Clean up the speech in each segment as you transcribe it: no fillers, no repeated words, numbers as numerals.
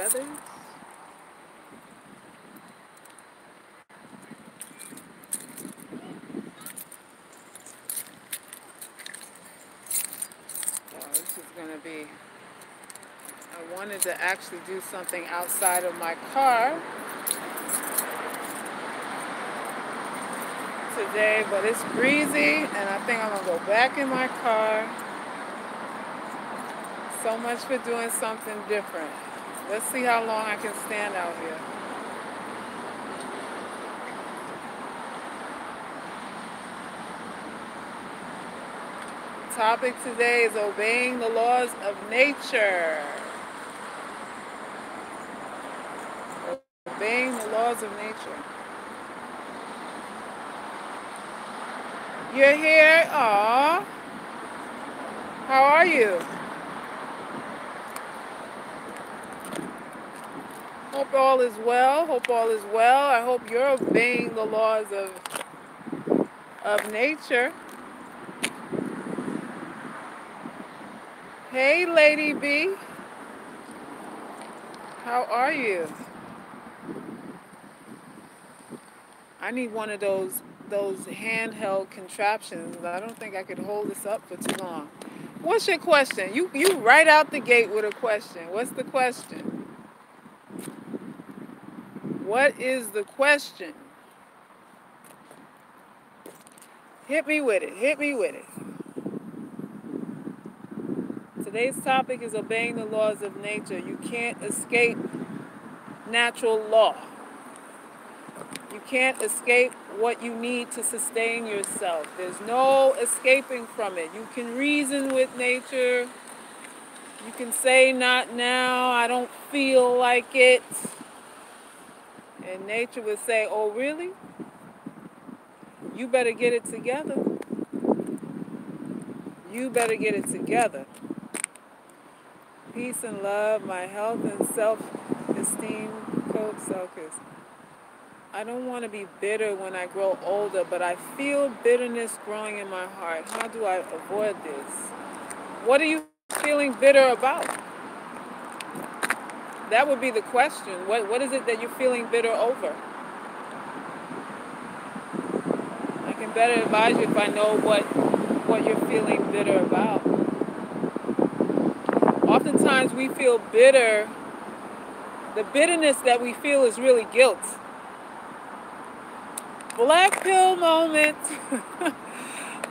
feathers. Oh, this is going to be... I wanted to actually do something outside of my car today, but it's breezy, and I think I'm going to go back in my car. So much for doing something different. Let's see how long I can stand out here. The topic today is obeying the laws of nature. Obeying the laws of nature. You're here? Aww. How are you? Hope all is well. Hope all is well. I hope you're obeying the laws of nature. Hey, Lady B. How are you? I need one of those handheld contraptions. I don't think I could hold this up for too long. What's your question? You right out the gate with a question. What's the question? What is the question? Hit me with it. Hit me with it. Today's topic is obeying the laws of nature. You can't escape natural law. You can't escape what you need to sustain yourself. There's no escaping from it. You can reason with nature. You can say, not now, I don't feel like it. And nature would say, oh, really? You better get it together. You better get it together. Peace and love, my health and self-esteem, Coach Salkis. I don't want to be bitter when I grow older, but I feel bitterness growing in my heart. How do I avoid this? What are you feeling bitter about? That would be the question. What is it that you're feeling bitter over? I can better advise you if I know what you're feeling bitter about. Oftentimes we feel bitter. The bitterness that we feel is really guilt. Black pill moment.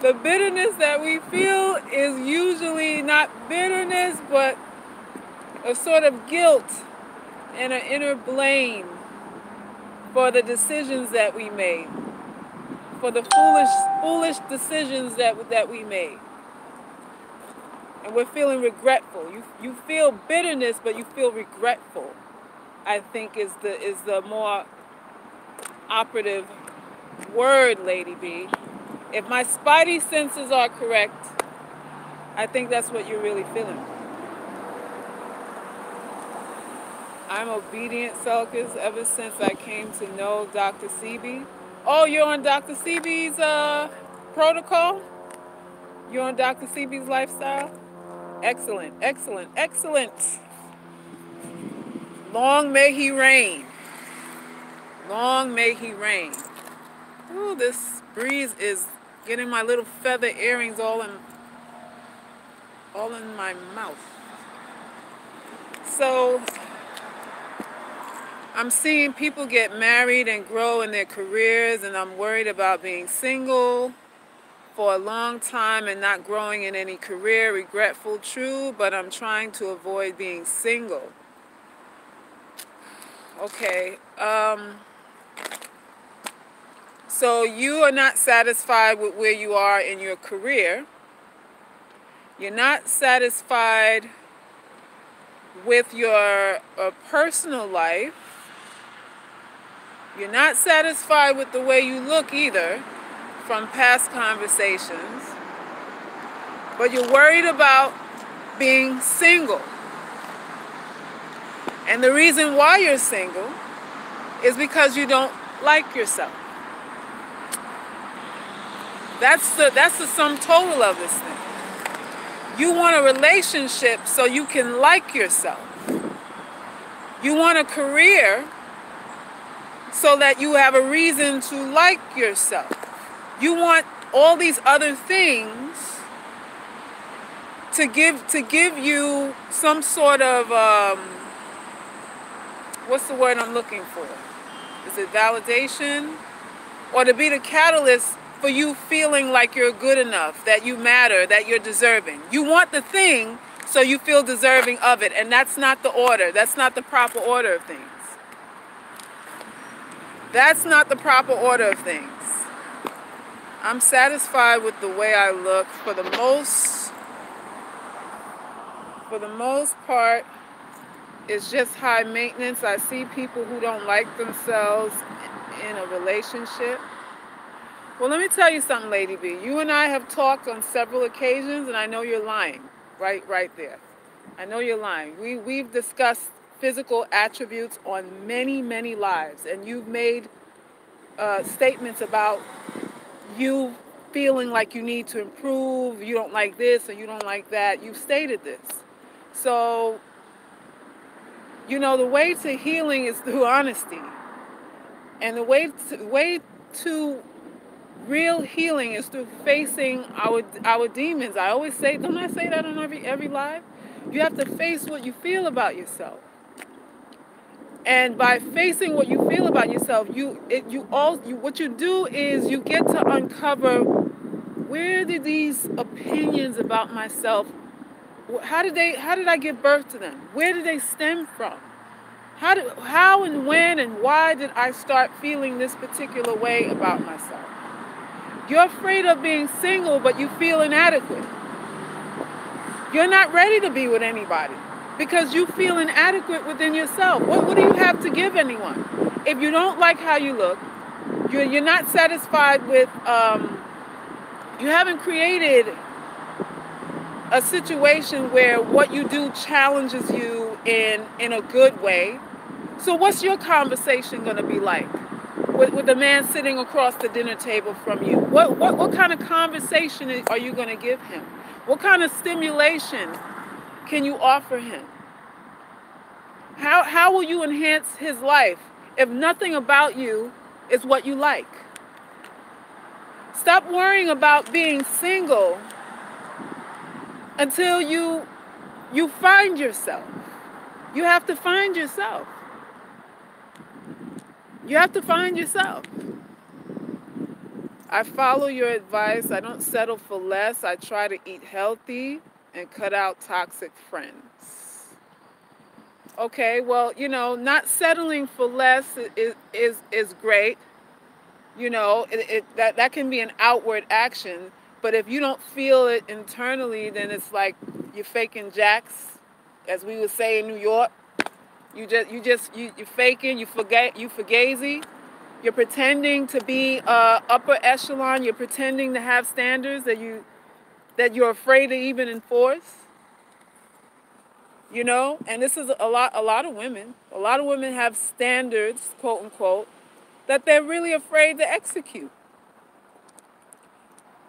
The bitterness that we feel is usually not bitterness, but a sort of guilt and an inner blame for the decisions that we made, for the foolish decisions that we made. And we're feeling regretful. You feel bitterness, but you feel regretful, I think is the more operative word, Lady B. If my spidey senses are correct, I think that's what you're really feeling. I'm obedient, Salkis, ever since I came to know Dr. CB. Oh, you're on Dr. CB's protocol? You're on Dr. CB's lifestyle? Excellent, excellent, excellent. Long may he reign. Long may he reign. Ooh, this breeze is getting my little feather earrings all in my mouth. So I'm seeing people get married and grow in their careers, and I'm worried about being single for a long time and not growing in any career. Regretful, true, but I'm trying to avoid being single. Okay. So you are not satisfied with where you are in your career. You're not satisfied with your personal life. You're not satisfied with the way you look either from past conversations. But you're worried about being single. And the reason why you're single is because you don't like yourself. That's the sum total of this thing. You want a relationship so you can like yourself. You want a career so that you have a reason to like yourself. You want all these other things to give you some sort of what's the word I'm looking for? Is it validation? Or to be the catalyst for you feeling like you're good enough, that you matter, that you're deserving. You want the thing so you feel deserving of it, and that's not the order. That's not the proper order of things. That's not the proper order of things. I'm satisfied with the way I look for the most part. It's just high maintenance. I see people who don't like themselves in a relationship. Well, let me tell you something, Lady B. You and I have talked on several occasions, and I know you're lying. Right there. I know you're lying. We've discussed physical attributes on many, many lives, and you've made statements about you feeling like you need to improve, you don't like this or you don't like that. You've stated this. So, you know, the way to healing is through honesty. And the way to real healing is through facing our demons. I always say, don't I say that on every live? You have to face what you feel about yourself. And by facing what you feel about yourself, what you do is you get to uncover, where did these opinions about myself, how did I give birth to them? Where did they stem from? How and when and why did I start feeling this particular way about myself? You're afraid of being single, but you feel inadequate. You're not ready to be with anybody because you feel inadequate within yourself. What do you have to give anyone? If you don't like how you look, you're not satisfied with, you haven't created a situation where what you do challenges you in a good way. So what's your conversation going to be like with the man sitting across the dinner table from you? What kind of conversation are you going to give him? What kind of stimulation can you offer him? How will you enhance his life if nothing about you is what you like? Stop worrying about being single until you find yourself. You have to find yourself. You have to find yourself. I follow your advice. I don't settle for less. I try to eat healthy and cut out toxic friends. Okay, well, you know, not settling for less is great. You know, that can be an outward action. But if you don't feel it internally, then it's like you're faking jacks, as we would say in New You're faking, you fugazi. You're pretending to be upper echelon. You're pretending to have standards that you're afraid to even enforce. You know, and this is a lot of women. A lot of women have standards, quote unquote, that they're really afraid to execute.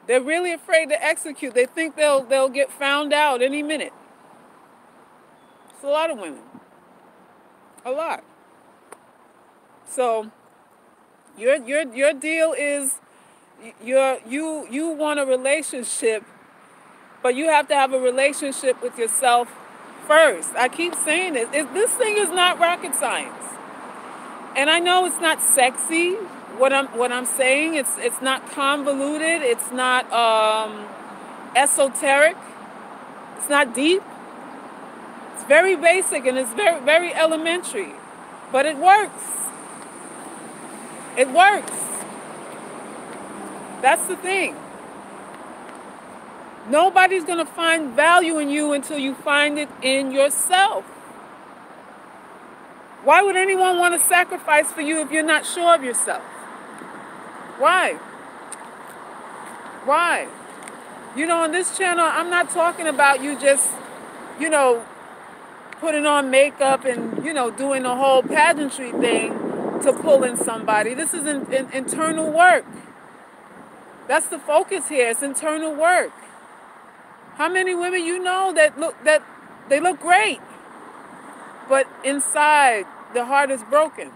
They're really afraid to execute. They think they'll get found out any minute. It's a lot of women. A lot. So your deal is you want a relationship, but you have to have a relationship with yourself first. I keep saying this. This thing is not rocket science. And I know it's not sexy. What I'm saying, it's not convoluted. It's not esoteric. It's not deep. It's very basic and it's very, very elementary. But it works. It works. That's the thing. Nobody's going to find value in you until you find it in yourself. Why would anyone want to sacrifice for you if you're not sure of yourself? Why? Why? You know, on this channel, I'm not talking about you just, you know, putting on makeup and, you know, doing the whole pageantry thing to pull in somebody. This is internal work. That's the focus here. It's internal work. How many women you know that look great? but inside the heart is broken.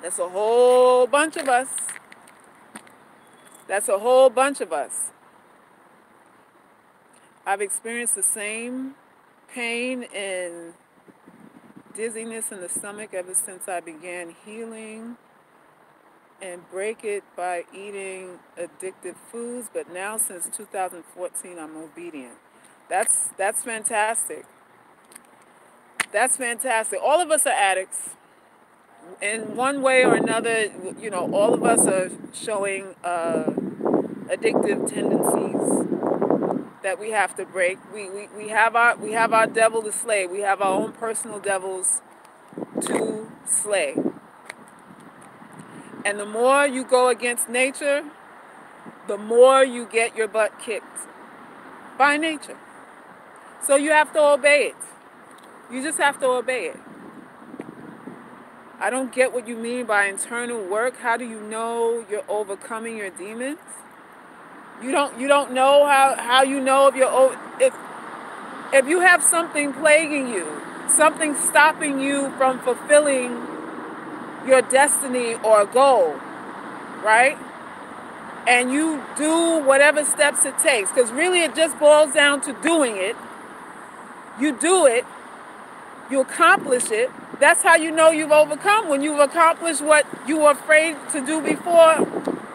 That's a whole bunch of us. That's a whole bunch of us. I've experienced the same pain and dizziness in the stomach ever since I began healing and break it by eating addictive foods, but now since 2014 I'm obedient. That's fantastic. That's fantastic. All of us are addicts. In one way or another, you know, all of us are showing addictive tendencies that we have to break. We have our devil to slay. We have our own personal devils to slay. And the more you go against nature, the more you get your butt kicked by nature. So you have to obey it. You just have to obey it. I don't get what you mean by internal work. How do you know you're overcoming your demons? You don't know how you know if you have something plaguing you, something stopping you from fulfilling your destiny or goal, right? And you do whatever steps it takes, because really it just boils down to doing it. You do it, you accomplish it. That's how you know you've overcome, when you've accomplished what you were afraid to do before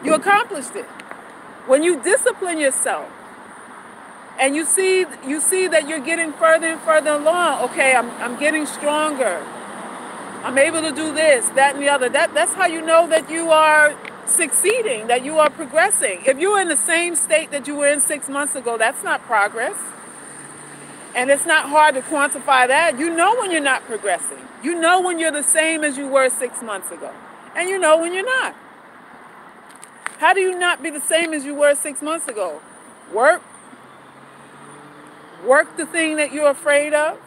you accomplished it. When you discipline yourself and you see that you're getting further and further along. Okay, I'm getting stronger. I'm able to do this, that, and the other. That's how you know that you are succeeding, that you are progressing. If you're in the same state that you were in 6 months ago, that's not progress. And it's not hard to quantify that. You know when you're not progressing. You know when you're the same as you were 6 months ago. And you know when you're not. How do you not be the same as you were 6 months ago? Work. Work the thing that you're afraid of.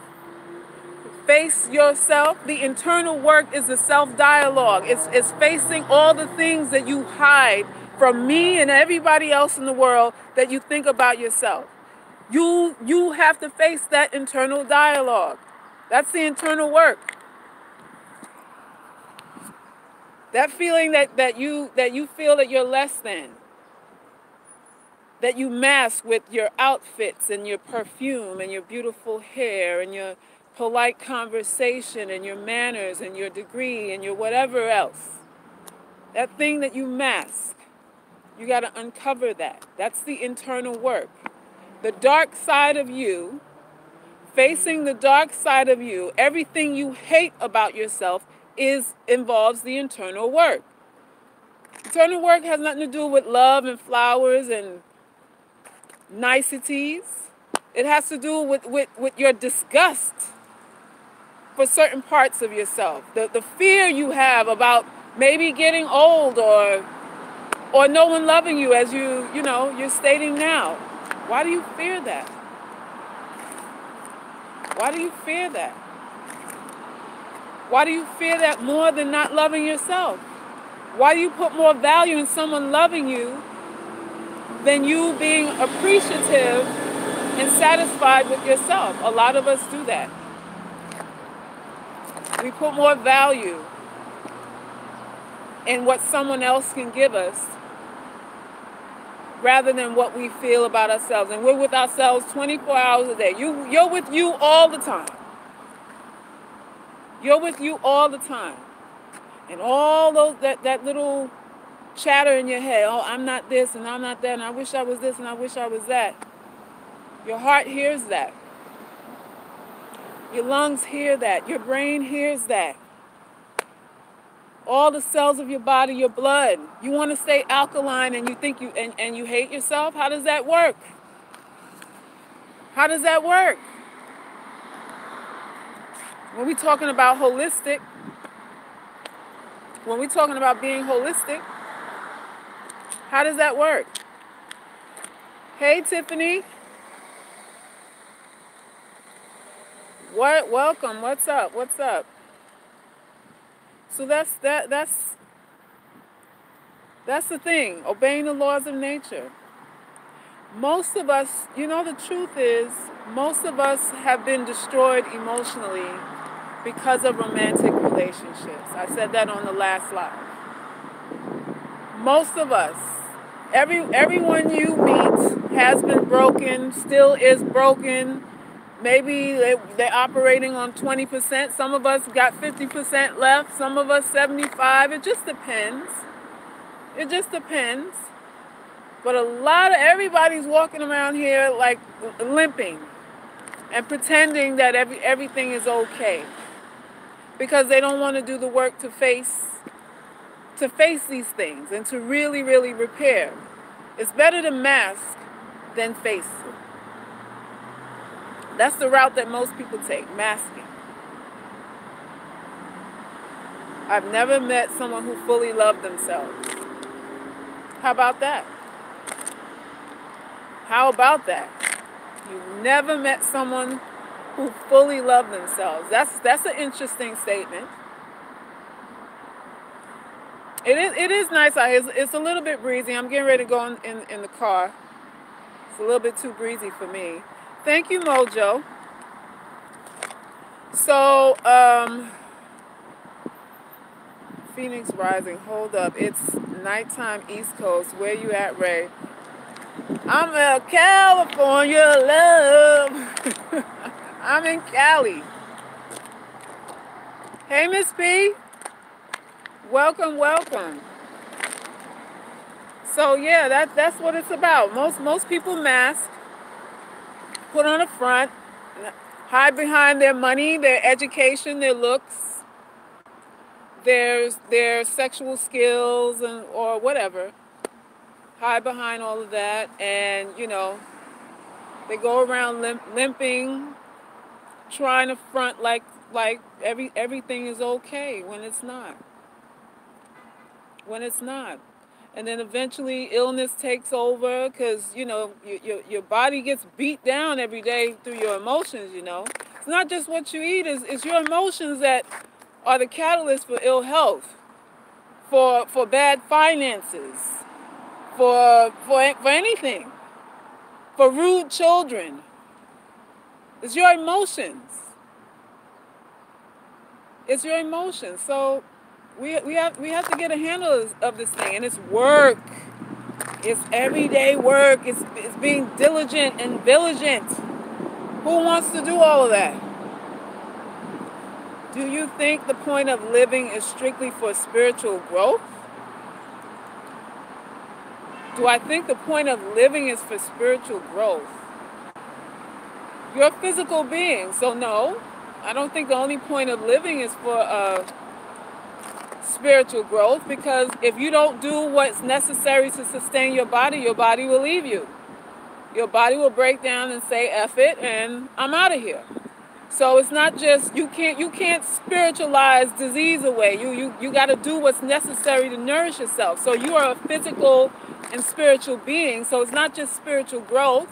Face yourself. The internal work is the self-dialogue. It's facing all the things that you hide from me and everybody else in the world that you think about yourself. You have to face that internal dialogue. That's the internal work. That feeling that you feel that you're less than. That you mask with your outfits and your perfume and your beautiful hair and your polite conversation and your manners and your degree and your whatever else. That thing that you mask, you got to uncover that. That's the internal work. The dark side of you, facing the dark side of you, everything you hate about yourself involves the internal work. Internal work has nothing to do with love and flowers and niceties. It has to do with your disgust for certain parts of yourself. The fear you have about maybe getting old or no one loving you as you're stating now. Why do you fear that? Why do you fear that? Why do you fear that more than not loving yourself? Why do you put more value in someone loving you than you being appreciative and satisfied with yourself? A lot of us do that. We put more value in what someone else can give us rather than what we feel about ourselves. And we're with ourselves 24 hours a day. You're with you all the time. You're with you all the time. And all those that little chatter in your head, oh, I'm not this and I'm not that, and I wish I was this and I wish I was that. Your heart hears that. Your lungs hear that. Your brain hears that. All the cells of your body, your blood. You want to stay alkaline and you think and you hate yourself? How does that work? How does that work? When we're talking about holistic, when we're talking about being holistic, how does that work? Hey, Tiffany. What? Welcome. What's up? What's up? So that's the thing, obeying the laws of nature. Most of us, the truth is, most of us have been destroyed emotionally because of romantic relationships. I said that on the last slide. Most of us, everyone you meet has been broken, still is broken. Maybe they're operating on 20%. Some of us got 50% left. Some of us 75%. It just depends. It just depends. But everybody's walking around here like limping and pretending that everything is okay because they don't want to do the work to face these things and to really, really repair. It's better to mask than face. That's the route that most people take, masking. I've never met someone who fully loved themselves. How about that? How about that? You've never met someone who fully loved themselves. That's an interesting statement. It is nice out here. It's a little bit breezy. I'm getting ready to go in the car. It's a little bit too breezy for me. Thank you, Mojo. So, Phoenix Rising, hold up. It's nighttime East Coast. Where you at, Ray? I'm in California, love. I'm in Cali. Hey, Miss P. Welcome, welcome. So yeah, that's what it's about. Most people mask, put on a front, hide behind their money, their education, their looks, their sexual skills or whatever. Hide behind all of that, and they go around limping, trying to front like everything is okay when it's not. When it's not. And then eventually illness takes over because, your body gets beat down every day through your emotions, It's not just what you eat, it's your emotions that are the catalyst for ill health, for bad finances, for anything, for rude children. It's your emotions. It's your emotions. So we have to get a handle of this thing, and it's work. It's everyday work. It's being diligent and vigilant. Who wants to do all of that? Do you think the point of living is strictly for spiritual growth? Do I think the point of living is for spiritual growth? You're a physical being, so no. I don't think the only point of living is for spiritual growth, because if you don't do what's necessary to sustain your body will leave you. Your body will break down and say, F it, and I'm out of here. So it's not just, you can't spiritualize disease away. You got to do what's necessary to nourish yourself. So you are a physical and spiritual being. So it's not just spiritual growth.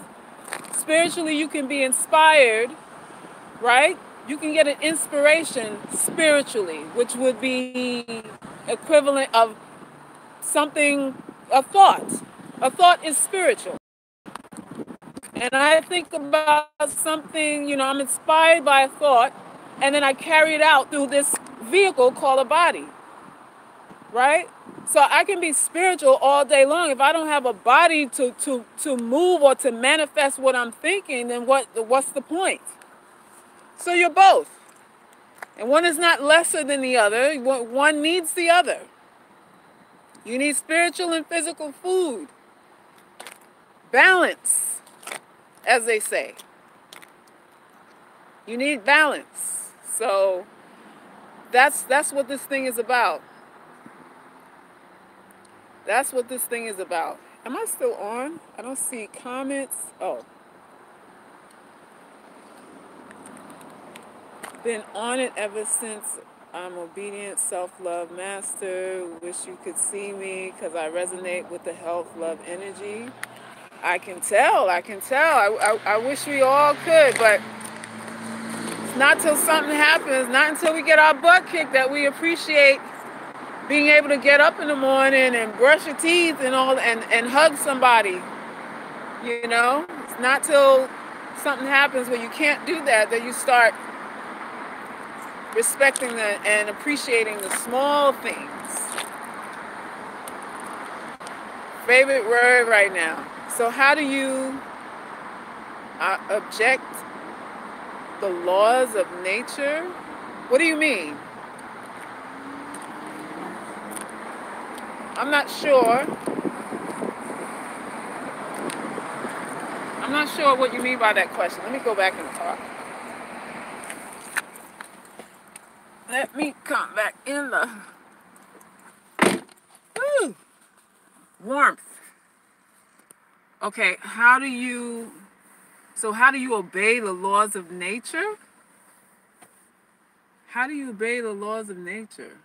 Spiritually, you can be inspired, right? You can get an inspiration spiritually, which would be equivalent of something, a thought. A thought is spiritual. And I think about something, I'm inspired by a thought, and then I carry it out through this vehicle called a body, right? So I can be spiritual all day long. If I don't have a body to move or to manifest what I'm thinking, then what's the point? So you're both. And one is not lesser than the other. One needs the other. You need spiritual and physical food. Balance, as they say. You need balance. So that's what this thing is about. That's what this thing is about. Am I still on? I don't see comments. Oh. Been on it ever since. I'm obedient, self-love master. Wish you could see me because I resonate with the health, love energy. I can tell. I wish we all could, but it's not till something happens, not until we get our butt kicked, that we appreciate being able to get up in the morning and brush your teeth and all, and hug somebody. It's not till something happens where you can't do that you start respecting and appreciating the small things. Favorite word right now. So how do you object the laws of nature? What do you mean? I'm not sure. I'm not sure what you mean by that question. Let me go back and talk. Let me come back in the warmth. Okay, how do you obey the laws of nature? How do you obey the laws of nature?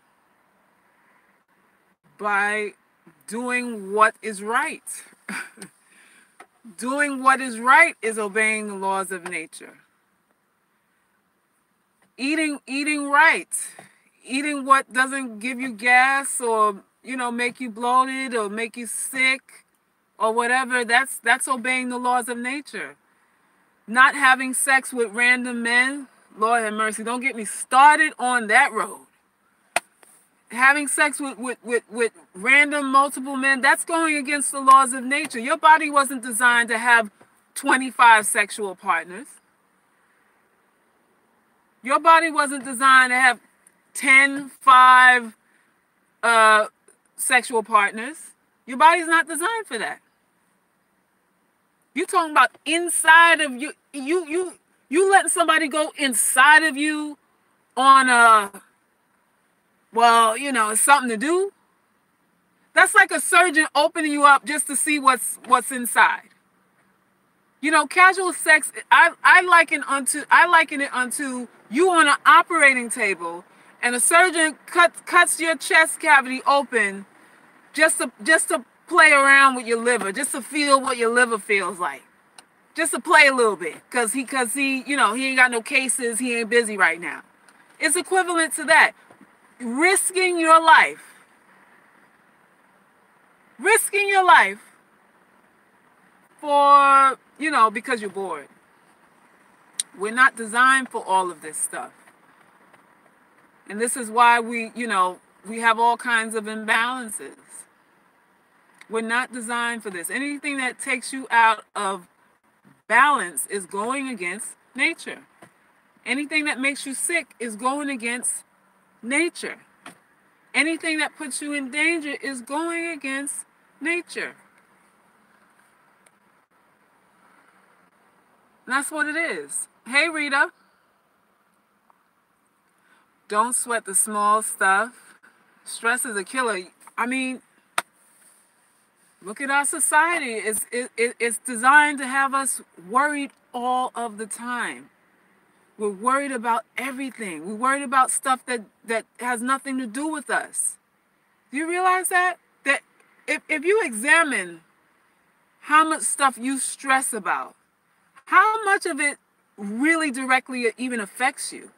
By doing what is right. Doing what is right is obeying the laws of nature. Eating right. Eating what doesn't give you gas or, make you bloated or make you sick or whatever, that's obeying the laws of nature. Not having sex with random men, Lord have mercy, don't get me started on that road. Having sex with random multiple men, that's going against the laws of nature. Your body wasn't designed to have 25 sexual partners. Your body wasn't designed to have 10, 5 sexual partners. Your body's not designed for that. You're talking about inside of you. You letting somebody go inside of you on it's something to do. That's like a surgeon opening you up just to see what's inside. Casual sex, I liken it unto you on an operating table and a surgeon cuts your chest cavity open just to play around with your liver, just to feel what your liver feels like. Just to play a little bit, cause he he ain't got no cases, he ain't busy right now. It's equivalent to that. Risking your life for, because you're bored. We're not designed for all of this stuff. And this is why we have all kinds of imbalances. We're not designed for this. Anything that takes you out of balance is going against nature. Anything that makes you sick is going against nature. Anything that puts you in danger is going against nature. And that's what it is. Hey, Rita. Don't sweat the small stuff. Stress is a killer. I mean, look at our society. It's designed to have us worried all of the time. We're worried about everything. We're worried about stuff that has nothing to do with us. Do you realize that? That if you examine how much stuff you stress about, how much of it really directly even affects you?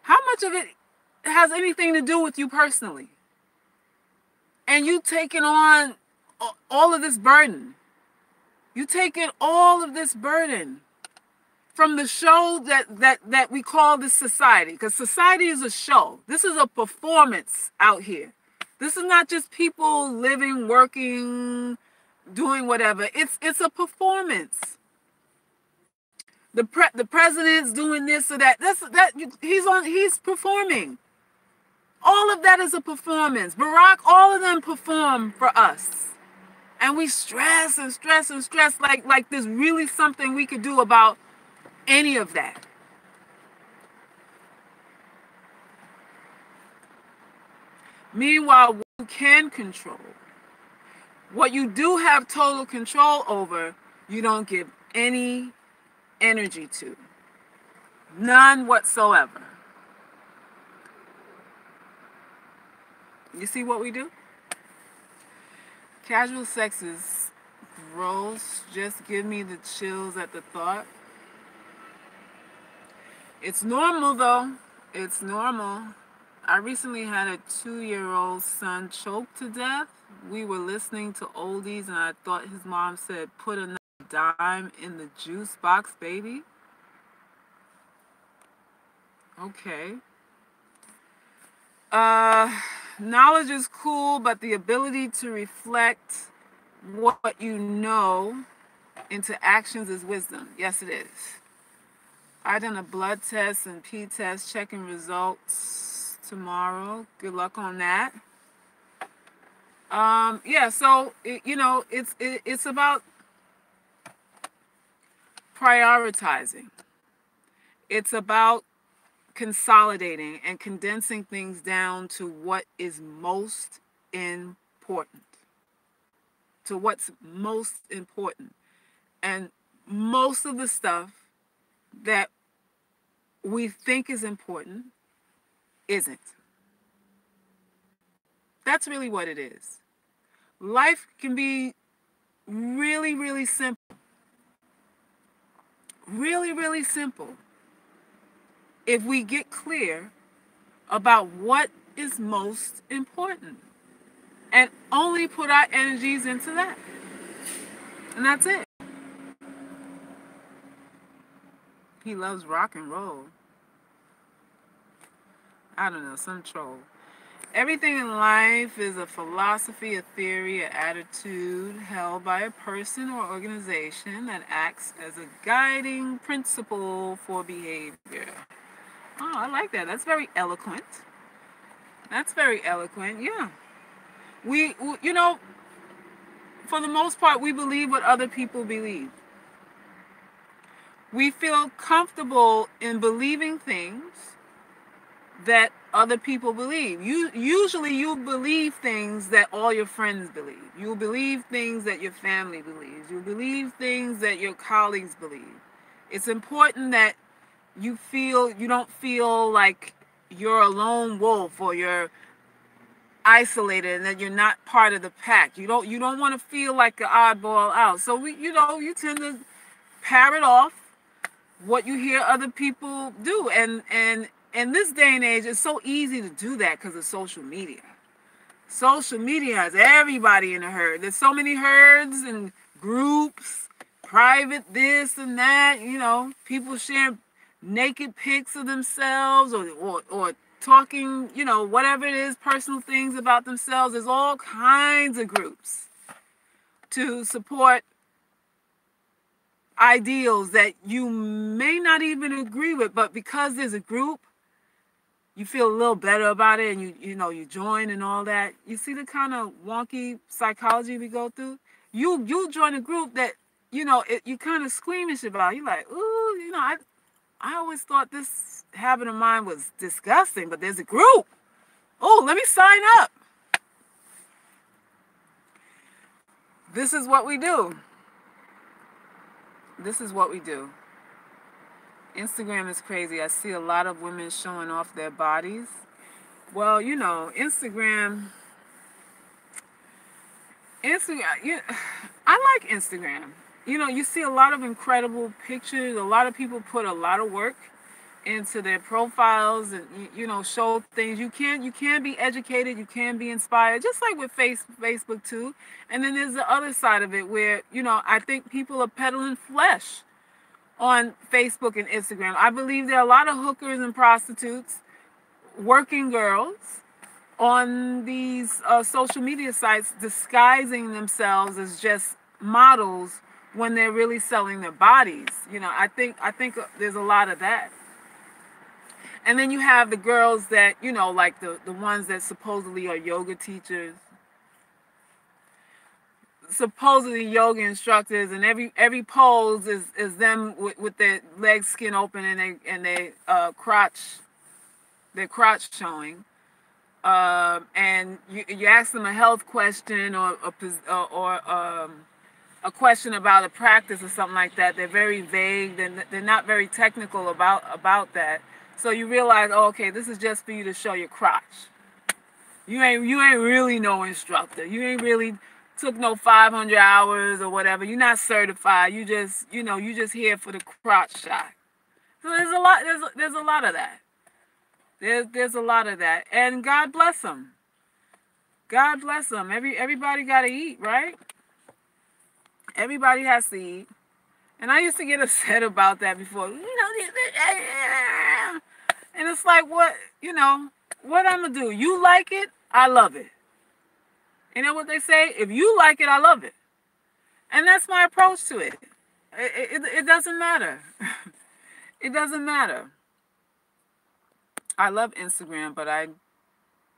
How much of it has anything to do with you personally? And you taking on all of this burden. You taking all of this burden from the show that we call this society, because society is a show. This is a performance out here. This is not just people living, working, doing whatever. It's a performance. The president's doing this or that. He's performing. All of that is a performance. Barack, all of them perform for us. And we stress and stress and stress like there's really something we could do about any of that. Meanwhile, what you can control, what you do have total control over, you don't give any energy to. None whatsoever. You see what we do? Casual sex is gross. Just give me the chills at the thought. It's normal though. It's normal. I recently had a 2-year-old son choked to death. We were listening to oldies and I thought his mom said, put another dime in the juice box, baby. Okay. Knowledge is cool, but the ability to reflect what you know into actions is wisdom. Yes, it is. I done a blood test and P test, checking results tomorrow. Good luck on that. Yeah, so it's about prioritizing. It's about consolidating and condensing things down to what is most important. To what's most important. And most of the stuff that we think is important isn't. That's really what it is. Life can be really, really simple. Really, really simple. If we get clear about what is most important and only put our energies into that. And that's it. He loves rock and roll. I don't know, some troll. Everything in life is a philosophy, a theory, an attitude held by a person or organization that acts as a guiding principle for behavior. Oh, I like that. That's very eloquent. That's very eloquent, yeah. We, for the most part, we believe what other people believe. We feel comfortable in believing things that other people believe. Usually you believe things that all your friends believe. You believe things that your family believes. You believe things that your colleagues believe. It's important that you don't feel like you're a lone wolf or you're isolated and that you're not part of the pack. You don't want to feel like an oddball out. So you tend to parrot off what you hear other people do, and in this day and age, it's so easy to do that because of social media. Social media has everybody in a herd. There's so many herds and groups, private this and that. People share naked pics of themselves or talking, whatever it is, personal things about themselves. There's all kinds of groups to support ideals that you may not even agree with, but because there's a group, you feel a little better about it, and you join and all that. You see the kind of wonky psychology we go through. You join a group that you kind of squeamish about. You're like, ooh, I always thought this habit of mine was disgusting, but there's a group. Oh, let me sign up. This is what we do. This is what we do. Instagram is crazy. I see a lot of women showing off their bodies. Well, Instagram, I like Instagram. You see a lot of incredible pictures. A lot of people put a lot of work into their profiles and show things. You can be educated, you can be inspired, just like with Facebook too. And then there's the other side of it where I think people are peddling flesh on Facebook and Instagram. I believe there are a lot of hookers and prostitutes, working girls on these social media sites disguising themselves as just models when they're really selling their bodies. I think there's a lot of that. And then you have the girls that, like the ones that supposedly are yoga teachers, supposedly yoga instructors, and every pose is them with their legs skin open and their crotch showing. And you ask them a health question or a question about a practice or something like that. They're very vague. They're not very technical about that. So you realize, oh, okay, this is just for you to show your crotch. You ain't really no instructor. You ain't really took no 500 hours or whatever. You're not certified. You just here for the crotch shot. So there's a lot of that. There's a lot of that. And God bless them. God bless them. Everybody got to eat, right? Everybody has to eat. And I used to get upset about that before. And it's like, what, what I'm gonna do? You like it, I love it. You know what they say? If you like it, I love it. And that's my approach to it. It doesn't matter. It doesn't matter. I love Instagram, but I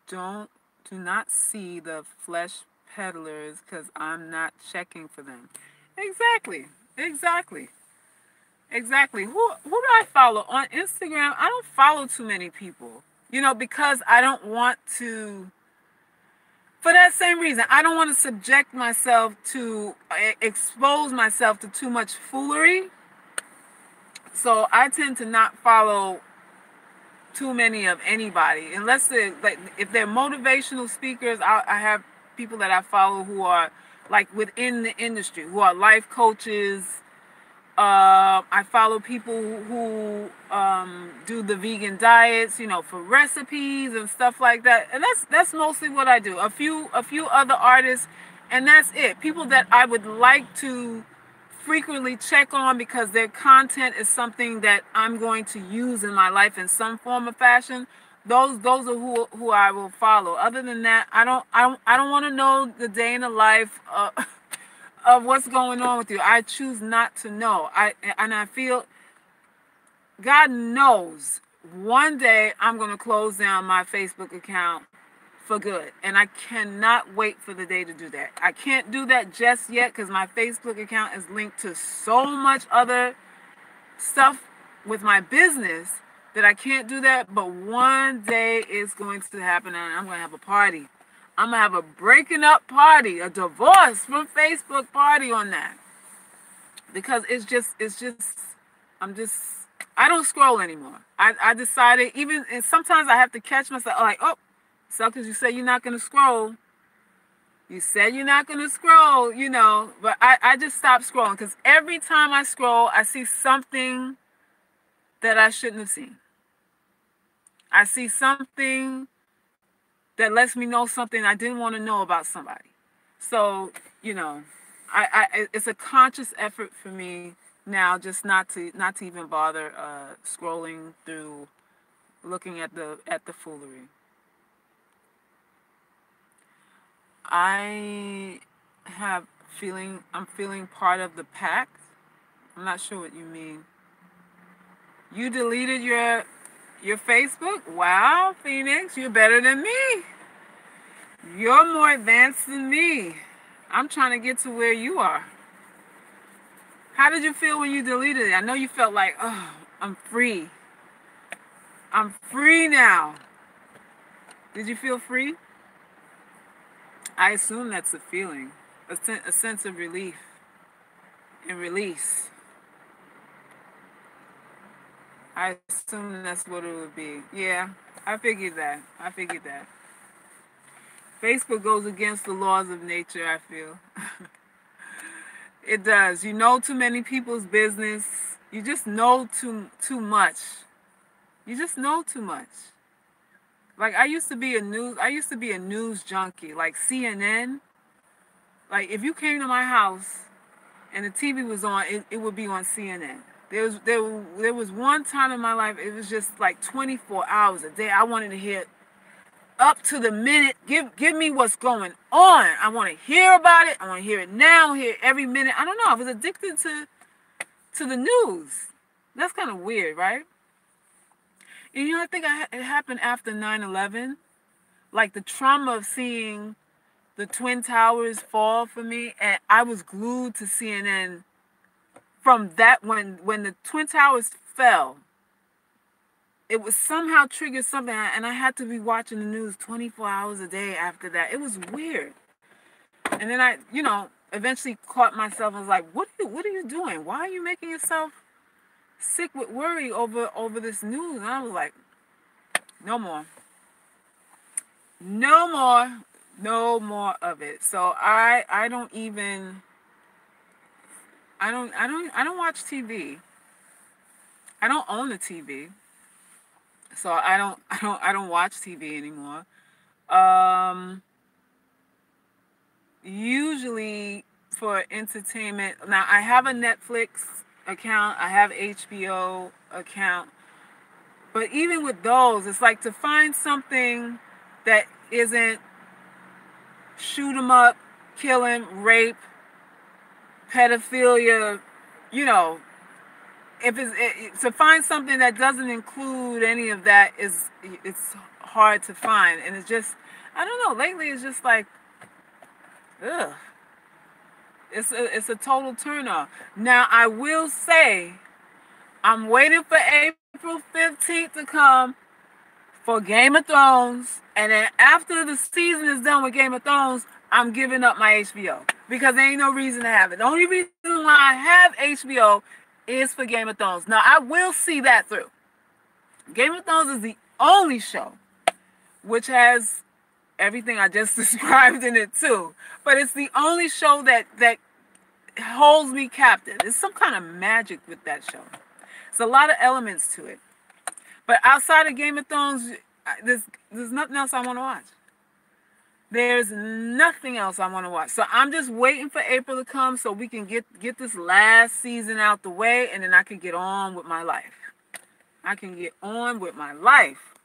don't do not see the flesh peddlers because I'm not checking for them. Exactly. Exactly. Exactly. Who do I follow on Instagram? I don't follow too many people. Because I don't want to. For that same reason, I don't want to subject myself to expose myself to too much foolery. So I tend to not follow too many of anybody, unless if they're motivational speakers. I have people that I follow who are like within the industry, who are life coaches. I follow people who do the vegan diets, for recipes and stuff like that, and that's mostly what I do. A few other artists, and that's it. People that I would like to frequently check on because their content is something that I'm going to use in my life in some form or fashion. Those are who I will follow. Other than that, I don't want to know the day in the life of what's going on with you. I choose not to know. I feel God knows one day I'm going to close down my Facebook account for good. And I cannot wait for the day to do that. I can't do that just yet because my Facebook account is linked to so much other stuff with my business that I can't do that. But one day it's going to happen and I'm going to have a party. I'm going to have a breaking up party, a divorce from Facebook party on that. Because I don't scroll anymore. I decided, and sometimes I have to catch myself like, oh, Salkis, you said you're not going to scroll. You said you're not going to scroll, but I just stopped scrolling because every time I scroll, I see something that I shouldn't have seen. I see something that lets me know something I didn't want to know about somebody. So, it's a conscious effort for me now just not to even bother scrolling through, looking at the foolery. I'm feeling part of the pack. I'm not sure what you mean. You deleted your Facebook? Wow, Phoenix, you're better than me. You're more advanced than me. I'm trying to get to where you are. How did you feel when you deleted it? I know you felt like, oh, I'm free. I'm free now. Did you feel free? I assume that's a feeling, a sense of relief and release. I assume that's what it would be. Yeah, I figured that. Facebook goes against the laws of nature, I feel. It does. You know too many people's business. You just know too much. You just know too much. Like I used to be a news junkie, like CNN. Like if you came to my house and the TV was on, it would be on CNN. There was one time in my life it was just like 24 hours a day. I wanted to hear up to the minute. Give me what's going on. I want to hear about it. I want to hear it now. Hear every minute. I don't know. I was addicted to the news. That's kind of weird, right? And I think it happened after 9/11. Like the trauma of seeing the Twin Towers fall for me, and I was glued to CNN from that when the Twin Towers fell. It was somehow triggered something, and I had to be watching the news 24 hours a day after that. It was weird. And then I, eventually caught myself and was like, what are you doing? Why are you making yourself sick with worry over this news? And I was like, no more. No more. No more of it. So I don't watch TV. I don't own a TV. So I don't watch TV anymore. Usually for entertainment. Now I have a Netflix account. I have HBO account. But even with those, it's like to find something that isn't shoot 'em up, killing, rape, pedophilia, you know, if to find something that doesn't include any of that it's hard to find. And it's just, I don't know, lately it's just like, ugh. It's a total turn off. Now I will say I'm waiting for April 15th to come for Game of Thrones, and then after the season is done with Game of Thrones, I'm giving up my HBO because there ain't no reason to have it. The only reason why I have HBO is for Game of Thrones. Now I will see that through. Game of Thrones is the only show which has everything I just described in it too, but it's the only show that holds me captive. There's some kind of magic with that show. It's a lot of elements to it. But outside of Game of Thrones, there's nothing else I want to watch. There's nothing else I want to watch. So I'm just waiting for April to come so we can get this last season out the way, and then I can get on with my life. I can get on with my life.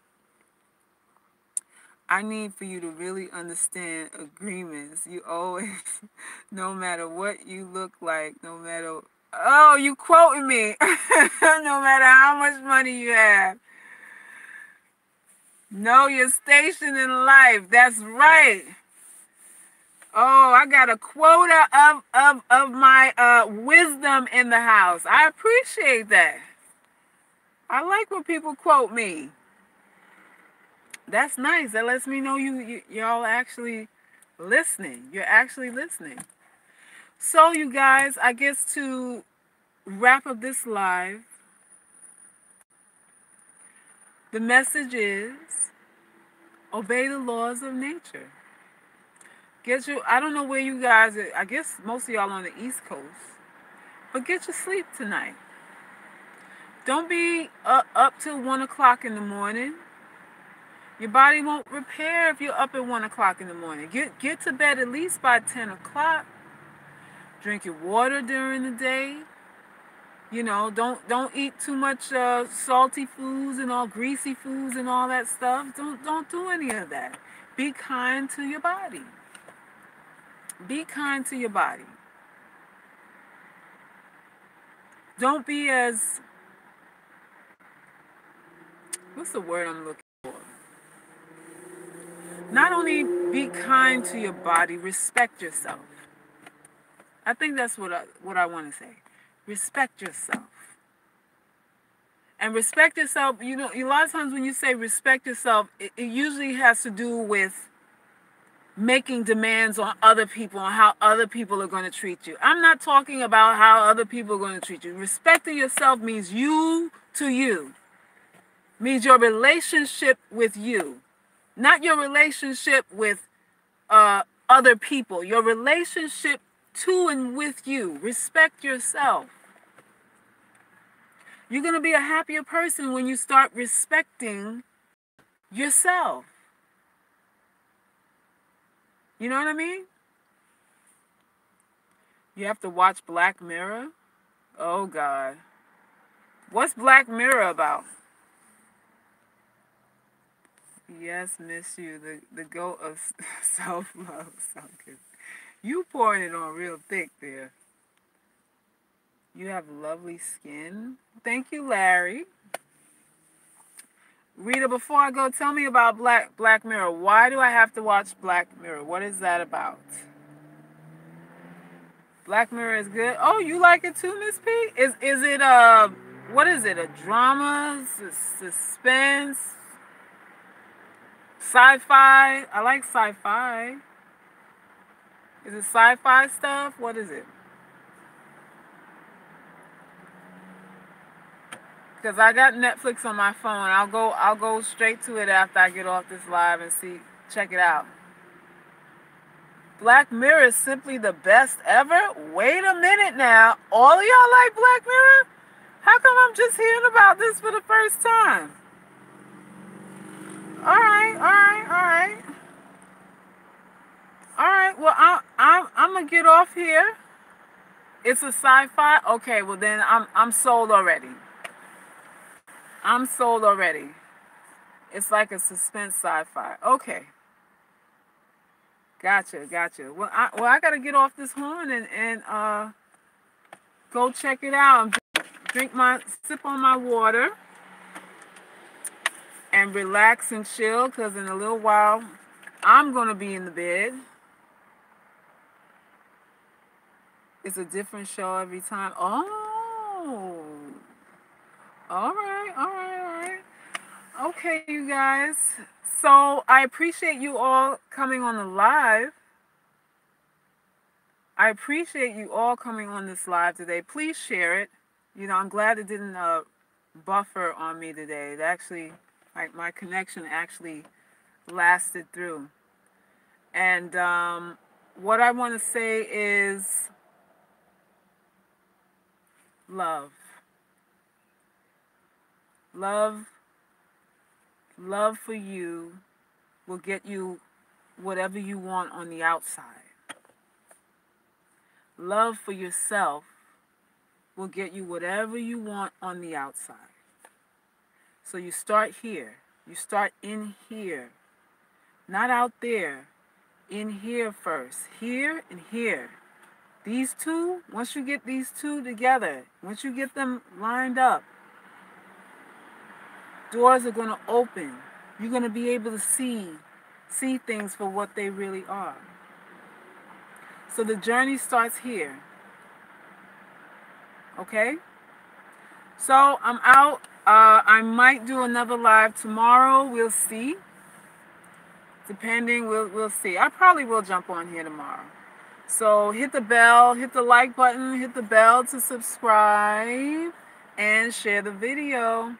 I need for you to really understand agreements. You always, no matter what you look like, no matter, oh, you quoting me. No matter how much money you have. Know your station in life. That's right. Oh, I got a quota of my wisdom in the house. I appreciate that. I like when people quote me. That's nice. That lets me know y'all actually listening. You're actually listening. So you guys, I guess to wrap up this live, the message is obey the laws of nature. I don't know where you guys are. I guess most of y'all on the East Coast. But get your sleep tonight. Don't be up till 1 o'clock in the morning. Your body won't repair if you're up at 1 o'clock in the morning. Get to bed at least by 10 o'clock. Drink your water during the day. You know, don't eat too much salty foods and all greasy foods and all that stuff. Don't do any of that. Be kind to your body. Be kind to your body. Don't be as, what's the word I'm looking for? Not only be kind to your body, respect yourself. I think that's what I want to say. Respect yourself. And respect yourself, you know, a lot of times when you say respect yourself, it usually has to do with making demands on other people, on how other people are going to treat you. I'm not talking about how other people are going to treat you. Respecting yourself means you to you. Means your relationship with you. Not your relationship with other people. Your relationship to and with you. Respect yourself. You're going to be a happier person when you start respecting yourself. You know what I mean? You have to watch Black Mirror. Oh, God. What's Black Mirror about? Yes, miss you. The goat of self-love. Salkis. You pouring it on real thick there. You have lovely skin. Thank you, Larry. Rita, before I go, tell me about Black Mirror. Why do I have to watch Black Mirror? What is that about? Black Mirror is good. Oh, you like it too, Miss P? Is it what is it? A drama, suspense, sci-fi? I like sci-fi. Is it sci-fi stuff? What is it? Because I got Netflix on my phone. I'll go straight to it after I get off this live and check it out. Black Mirror is simply the best ever? Wait a minute now. All of y'all like Black Mirror? How come I'm just hearing about this for the first time? Alright. Alright, well I'm gonna get off here. It's a sci-fi? Okay, well then I'm sold already. I'm sold already. It's like a suspense sci-fi. Okay. Gotcha. Well, I gotta get off this horn and go check it out. Sip on my water and relax and chill, because in a little while I'm gonna be in the bed. It's a different show every time. Oh, all right. Okay, you guys. So I appreciate you all coming on the live. I appreciate you all coming on this live today. Please share it. You know, I'm glad it didn't buffer on me today. It actually, like, my connection actually lasted through. And what I want to say is love. Love for you will get you whatever you want on the outside. Love for yourself will get you whatever you want on the outside. So you start here. You start in here. Not out there. In here first. Here and here. These two, once you get these two together, once you get them lined up, doors are going to open. You're going to be able to see things for what they really are. So the journey starts here. Okay? So I'm out. I might do another live tomorrow. We'll see. Depending, we'll see. I probably will jump on here tomorrow. So hit the bell, hit the like button, hit the bell to subscribe, and share the video.